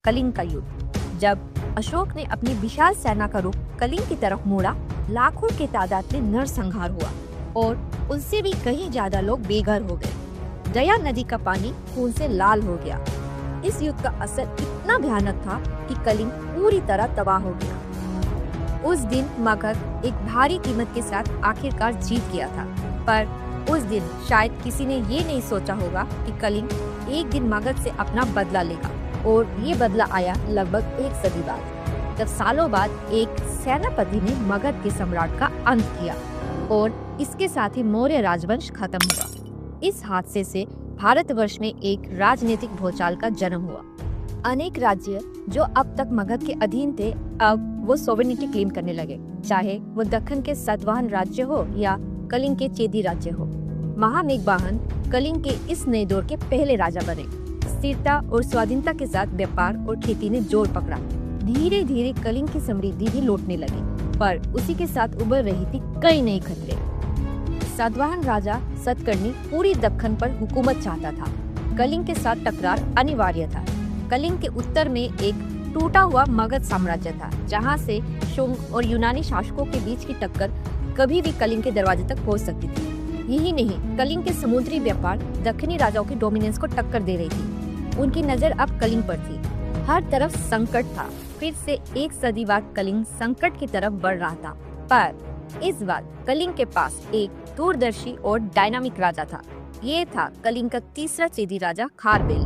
कलिंग का युद्ध। जब अशोक ने अपनी विशाल सेना का रुख कलिंग की तरफ मोड़ा, लाखों के तादाद में नरसंहार हुआ और उनसे भी कहीं ज्यादा लोग बेघर हो गए। दया नदी का पानी खून से लाल हो गया। इस युद्ध का असर इतना भयानक था कि कलिंग पूरी तरह तबाह हो गया। उस दिन मगध एक भारी कीमत के साथ आखिरकार जीत गया था, पर उस दिन शायद किसी ने ये नहीं सोचा होगा कि कलिंग एक दिन मगध से अपना बदला लेगा। और ये बदला आया लगभग 1 सदी बाद, जब सालों बाद एक सेनापति ने मगध के सम्राट का अंत किया और इसके साथ ही मौर्य राजवंश खत्म हुआ। इस हादसे से भारतवर्ष में एक राजनीतिक भूचाल का जन्म हुआ। अनेक राज्य जो अब तक मगध के अधीन थे, अब वो सॉवरेनिटी क्लेम करने लगे, चाहे वो दक्कन के सातवाहन राज्य हो या कलिंग के चेदी राज्य हो। महामेघवाहन कलिंग के इस नए दौर के पहले राजा बने। स्थिरता और स्वाधीनता के साथ व्यापार और खेती ने जोर पकड़ा। धीरे धीरे कलिंग की समृद्धि भी लौटने लगी, पर उसी के साथ उभर रही थी कई नए खतरे। सातवाहन राजा सतकर्णी पूरी दक्कन पर हुकूमत चाहता था। कलिंग के साथ टकरार अनिवार्य था। कलिंग के उत्तर में एक टूटा हुआ मगध साम्राज्य था, जहां से शुंग और यूनानी शासकों के बीच की टक्कर कभी भी कलिंग के दरवाजे तक पहुंच सकती थी। यही नहीं, कलिंग के समुद्री व्यापार दक्षिणी राजाओं के डोमिनेंस को टक्कर दे रही थी। उनकी नजर अब कलिंग पर थी। हर तरफ संकट था। फिर से 1 सदी बाद कलिंग संकट की तरफ बढ़ रहा था, पर इस बार कलिंग के पास एक दूरदर्शी और डायनामिक राजा था। ये था कलिंग का तीसरा चेदी राजा खारवेल।